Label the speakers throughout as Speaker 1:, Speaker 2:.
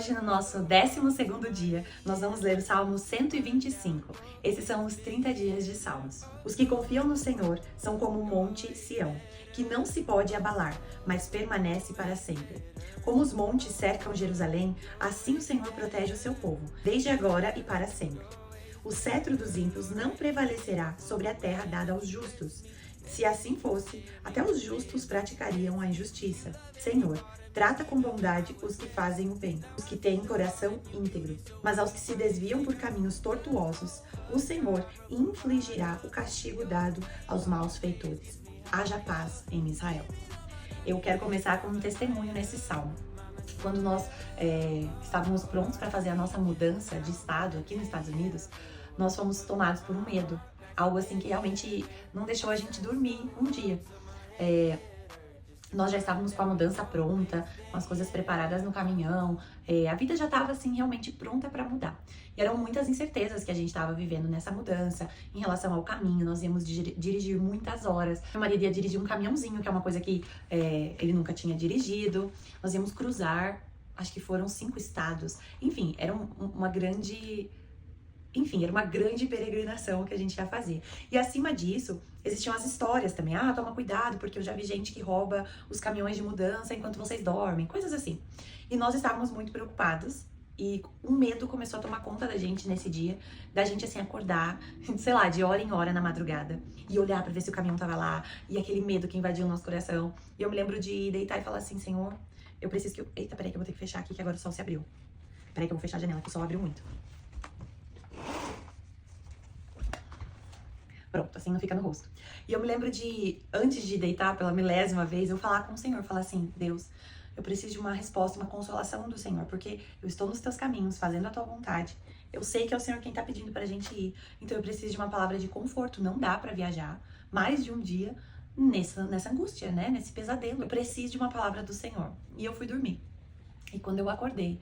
Speaker 1: hoje, no nosso 12º dia, nós vamos ler o Salmo 125. Esses são os 30 dias de Salmos. Os que confiam no Senhor são como o monte Sião, que não se pode abalar, mas permanece para sempre. Como os montes cercam Jerusalém, assim o Senhor protege o seu povo, desde agora e para sempre. O cetro dos ímpios não prevalecerá sobre a terra dada aos justos. Se assim fosse, até os justos praticariam a injustiça. Senhor, trata com bondade os que fazem o bem, os que têm coração íntegro. Mas aos que se desviam por caminhos tortuosos, o Senhor infligirá o castigo dado aos maus feitores. Haja paz em Israel. Eu quero começar com um testemunho nesse salmo. Quando nós estávamos prontos para fazer a nossa mudança de estado aqui nos Estados Unidos, nós fomos tomados por um medo. Algo assim que realmente não deixou a gente dormir um dia. Nós já estávamos com a mudança pronta, com as coisas preparadas no caminhão, a vida já estava assim realmente pronta para mudar. E eram muitas incertezas que a gente estava vivendo nessa mudança, em relação ao caminho. Nós íamos dirigir muitas horas. Meu marido ia dirigir um caminhãozinho, que é uma coisa que ele nunca tinha dirigido. Nós íamos cruzar, acho que foram 5 estados. Enfim, era uma grande peregrinação que a gente ia fazer. E acima disso, existiam as histórias também. Toma cuidado, porque eu já vi gente que rouba os caminhões de mudança enquanto vocês dormem, coisas assim. E nós estávamos muito preocupados e um medo começou a tomar conta da gente nesse dia, da gente assim acordar, sei lá, de hora em hora na madrugada e olhar pra ver se o caminhão tava lá, e aquele medo que invadiu o nosso coração. E eu me lembro de deitar e falar assim: Senhor, eu preciso que Eita, peraí que eu vou ter que fechar aqui, que agora o sol se abriu. Peraí que eu vou fechar a janela, que o sol abriu muito. Pronto, assim não fica no rosto. E eu me lembro de, antes de deitar pela 1000ª vez, eu falar com o Senhor, falar assim: Deus, eu preciso de uma resposta, uma consolação do Senhor, porque eu estou nos teus caminhos, fazendo a tua vontade. Eu sei que é o Senhor quem tá pedindo pra gente ir, então eu preciso de uma palavra de conforto. Não dá pra viajar mais de um dia nessa angústia, né? Nesse pesadelo. Eu preciso de uma palavra do Senhor. E eu fui dormir. E quando eu acordei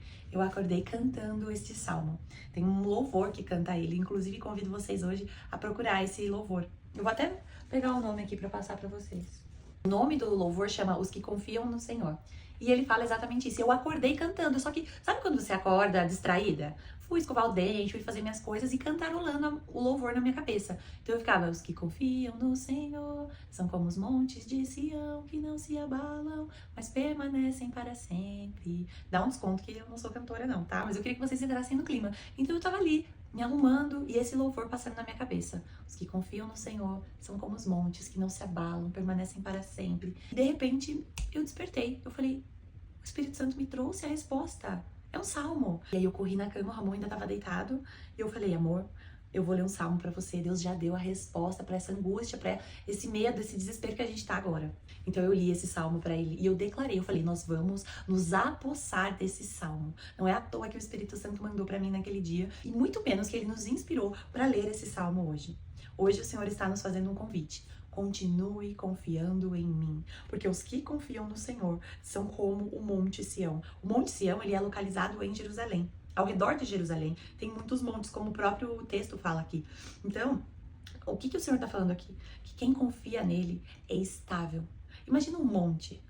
Speaker 1: cantando este salmo. Tem um louvor que canta ele, inclusive convido vocês hoje a procurar esse louvor. Eu vou até pegar o nome aqui para passar para vocês. O nome do louvor chama Os que Confiam no Senhor. E ele fala exatamente isso. Eu acordei cantando, só que sabe quando você acorda distraída? Fui escovar o dente, fui fazer minhas coisas e cantarolando o louvor na minha cabeça. Então eu ficava: os que confiam no Senhor são como os montes de Sião, que não se abalam, mas permanecem para sempre. Dá um desconto que eu não sou cantora não, tá? Mas eu queria que vocês entrassem no clima. Então eu tava ali, me arrumando, e esse louvor passando na minha cabeça. Os que confiam no Senhor são como os montes, que não se abalam, permanecem para sempre. E de repente, eu despertei. Eu falei: o Espírito Santo me trouxe a resposta. É um salmo. E aí eu corri na cama, o Ramon ainda estava deitado, e eu falei: amor, eu vou ler um salmo pra você. Deus já deu a resposta pra essa angústia, pra esse medo, esse desespero que a gente tá agora. Então eu li esse salmo pra ele e eu declarei, eu falei: nós vamos nos apossar desse salmo. Não é à toa que o Espírito Santo mandou pra mim naquele dia, e muito menos que ele nos inspirou pra ler esse salmo hoje. Hoje o Senhor está nos fazendo um convite. Continue confiando em mim, porque os que confiam no Senhor são como o Monte Sião. O Monte Sião, ele é localizado em Jerusalém. Ao redor de Jerusalém tem muitos montes, como o próprio texto fala aqui. Então, o que o Senhor está falando aqui? Que quem confia nele é estável. Imagina um monte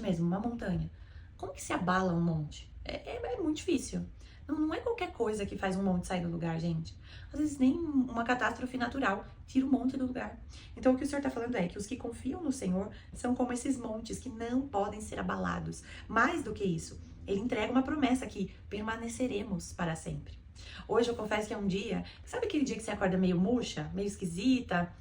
Speaker 1: mesmo, uma montanha. Como que se abala um monte? É muito difícil. Não é qualquer coisa que faz um monte sair do lugar, gente. Às vezes nem uma catástrofe natural tira o monte do lugar. Então o que o Senhor está falando é que os que confiam no Senhor são como esses montes que não podem ser abalados. Mais do que isso, ele entrega uma promessa que permaneceremos para sempre. Hoje eu confesso que é um dia, sabe aquele dia que você acorda meio murcha, meio esquisita?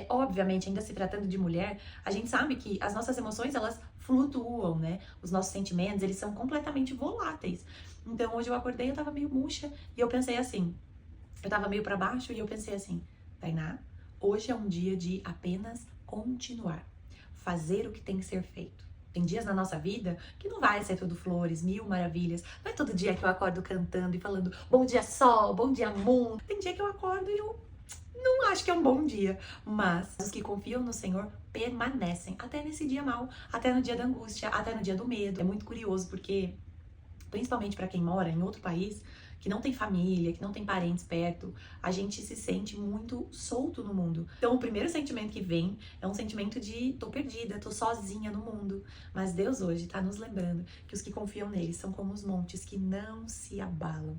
Speaker 1: Obviamente, ainda se tratando de mulher, a gente sabe que as nossas emoções, elas flutuam, né? Os nossos sentimentos, eles são completamente voláteis. Então hoje eu acordei, eu tava meio murcha e eu pensei assim, eu tava meio pra baixo e eu pensei assim: Tainá, hoje é um dia de apenas continuar, fazer o que tem que ser feito. Tem dias na nossa vida que não vai ser tudo flores, 1000 maravilhas. Não é todo dia que eu acordo cantando e falando bom dia sol, bom dia mundo. Tem dia que eu acordo e eu não acho que é um bom dia. Mas os que confiam no Senhor permanecem até nesse dia mau, até no dia da angústia, até no dia do medo. É muito curioso porque principalmente para quem mora em outro país, que não tem família, que não tem parentes perto, a gente se sente muito solto no mundo. Então, o primeiro sentimento que vem é um sentimento de tô perdida, tô sozinha no mundo. Mas Deus hoje tá nos lembrando que os que confiam nele são como os montes que não se abalam.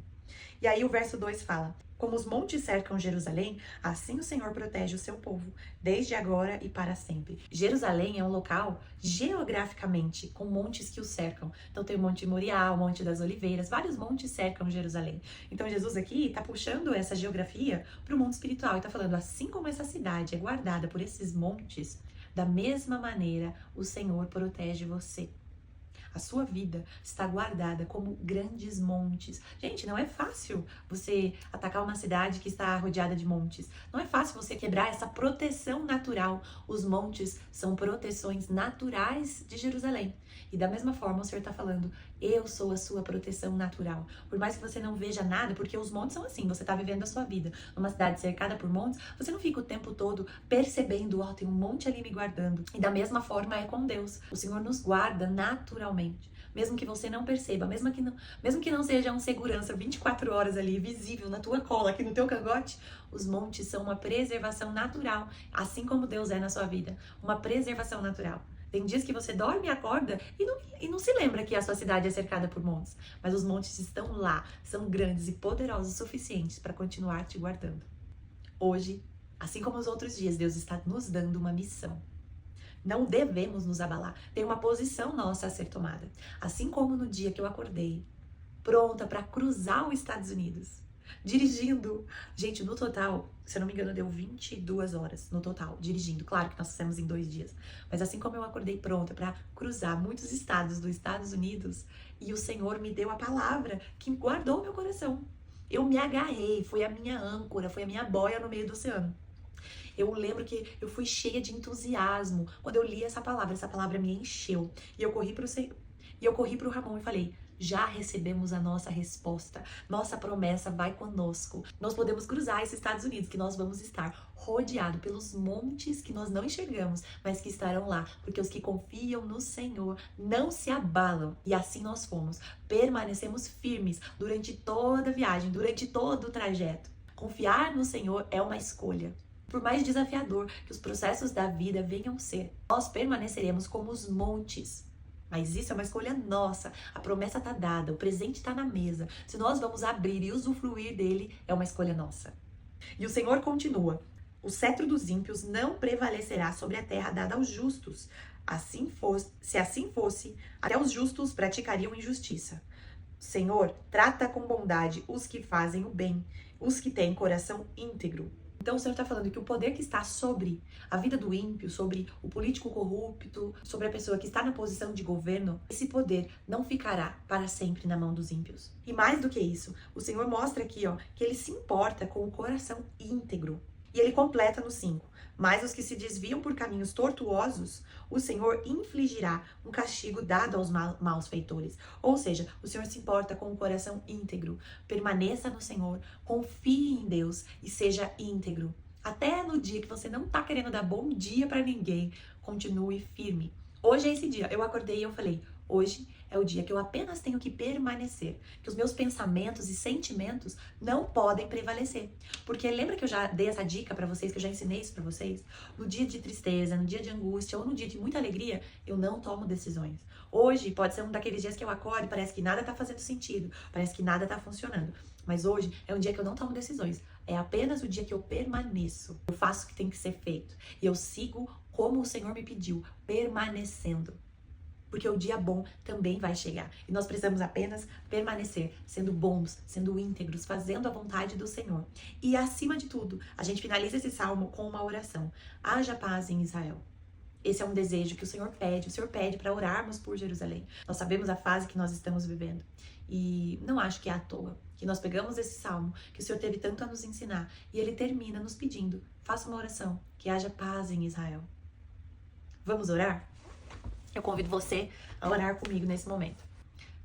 Speaker 1: E aí o verso 2 fala: como os montes cercam Jerusalém, assim o Senhor protege o seu povo, desde agora e para sempre. Jerusalém é um local geograficamente com montes que o cercam. Então tem o Monte Moriá, o Monte das Oliveiras, vários montes cercam Jerusalém. Então Jesus aqui está puxando essa geografia para o mundo espiritual e está falando: assim como essa cidade é guardada por esses montes, da mesma maneira o Senhor protege você. A sua vida está guardada como grandes montes. Gente, não é fácil você atacar uma cidade que está rodeada de montes. Não é fácil você quebrar essa proteção natural. Os montes são proteções naturais de Jerusalém. E da mesma forma o Senhor está falando: eu sou a sua proteção natural. Por mais que você não veja nada, porque os montes são assim, você está vivendo a sua vida numa cidade cercada por montes, você não fica o tempo todo percebendo: ó, tem um monte ali me guardando. E da mesma forma é com Deus. O Senhor nos guarda naturalmente. Mesmo que você não perceba, mesmo que não seja um segurança 24 horas ali, visível na tua cola, aqui no teu cangote, os montes são uma preservação natural, assim como Deus é na sua vida, uma preservação natural. Tem dias que você dorme e acorda e não se lembra que a sua cidade é cercada por montes, mas os montes estão lá, são grandes e poderosos o suficientes para continuar te guardando. Hoje, assim como os outros dias, Deus está nos dando uma missão. Não devemos nos abalar. Tem uma posição nossa a ser tomada. Assim como no dia que eu acordei, pronta para cruzar os Estados Unidos, dirigindo. Gente, no total, se eu não me engano, deu 22 horas no total, dirigindo. Claro que nós fizemos em 2 dias. Mas assim como eu acordei pronta para cruzar muitos estados dos Estados Unidos, e o Senhor me deu a palavra que guardou meu coração. Eu me agarrei, foi a minha âncora, foi a minha boia no meio do oceano. Eu lembro que eu fui cheia de entusiasmo quando eu li essa palavra me encheu. E eu corri pro Ramon e falei: já recebemos a nossa resposta. Nossa promessa vai conosco. Nós podemos cruzar esses Estados Unidos, que nós vamos estar rodeado pelos montes que nós não enxergamos, mas que estarão lá, porque os que confiam no Senhor não se abalam. E assim nós fomos. Permanecemos firmes durante toda a viagem, durante todo o trajeto. Confiar no Senhor é uma escolha. Por mais desafiador que os processos da vida venham ser, nós permaneceremos como os montes. Mas isso é uma escolha nossa. A promessa está dada, o presente está na mesa. Se nós vamos abrir e usufruir dele, é uma escolha nossa. E o Senhor continua: o cetro dos ímpios não prevalecerá sobre a terra dada aos justos. Se assim fosse, até os justos praticariam injustiça. O Senhor trata com bondade os que fazem o bem, os que têm coração íntegro. Então o Senhor está falando que o poder que está sobre a vida do ímpio, sobre o político corrupto, sobre a pessoa que está na posição de governo, esse poder não ficará para sempre na mão dos ímpios. E mais do que isso, o Senhor mostra aqui, ó, que ele se importa com o coração íntegro. E ele completa no 5. Mas os que se desviam por caminhos tortuosos, o Senhor infligirá um castigo dado aos maus feitores. Ou seja, o Senhor se importa com o coração íntegro. Permaneça no Senhor, confie em Deus e seja íntegro. Até no dia que você não está querendo dar bom dia para ninguém, continue firme. Hoje é esse dia. Eu acordei e eu falei: hoje é o dia que eu apenas tenho que permanecer, que os meus pensamentos e sentimentos não podem prevalecer. Porque lembra que eu já dei essa dica pra vocês, que eu já ensinei isso pra vocês? No dia de tristeza, no dia de angústia ou no dia de muita alegria, eu não tomo decisões. Hoje pode ser um daqueles dias que eu acordo e parece que nada tá fazendo sentido, parece que nada tá funcionando. Mas hoje é um dia que eu não tomo decisões. É apenas o dia que eu permaneço. Eu faço o que tem que ser feito. E eu sigo como o Senhor me pediu, permanecendo. Porque o dia bom também vai chegar. E nós precisamos apenas permanecer, sendo bons, sendo íntegros, fazendo a vontade do Senhor. E acima de tudo, a gente finaliza esse salmo com uma oração. Haja paz em Israel. Esse é um desejo que o Senhor pede para orarmos por Jerusalém. Nós sabemos a fase que nós estamos vivendo. E não acho que é à toa que nós pegamos esse salmo, que o Senhor teve tanto a nos ensinar, e ele termina nos pedindo: faça uma oração, que haja paz em Israel. Vamos orar? Eu convido você a orar comigo nesse momento.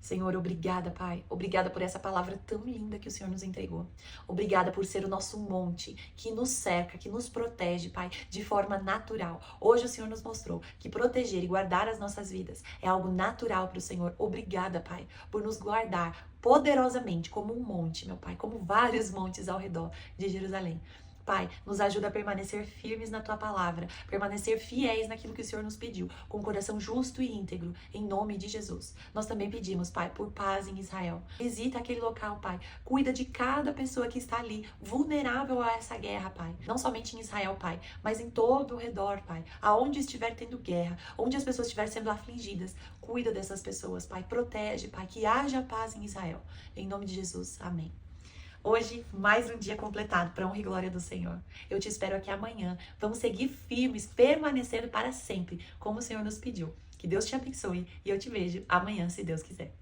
Speaker 1: Senhor, obrigada, Pai. Obrigada por essa palavra tão linda que o Senhor nos entregou. Obrigada por ser o nosso monte que nos cerca, que nos protege, Pai, de forma natural. Hoje o Senhor nos mostrou que proteger e guardar as nossas vidas é algo natural para o Senhor. Obrigada, Pai, por nos guardar poderosamente como um monte, meu Pai, como vários montes ao redor de Jerusalém. Pai, nos ajuda a permanecer firmes na Tua palavra, permanecer fiéis naquilo que o Senhor nos pediu, com um coração justo e íntegro, em nome de Jesus. Nós também pedimos, Pai, por paz em Israel. Visita aquele local, Pai. Cuida de cada pessoa que está ali, vulnerável a essa guerra, Pai. Não somente em Israel, Pai, mas em todo o redor, Pai. Aonde estiver tendo guerra, onde as pessoas estiverem sendo afligidas, cuida dessas pessoas, Pai. Protege, Pai, que haja paz em Israel. Em nome de Jesus. Amém. Hoje, mais um dia completado para a honra e glória do Senhor. Eu te espero aqui amanhã. Vamos seguir firmes, permanecendo para sempre, como o Senhor nos pediu. Que Deus te abençoe e eu te vejo amanhã, se Deus quiser.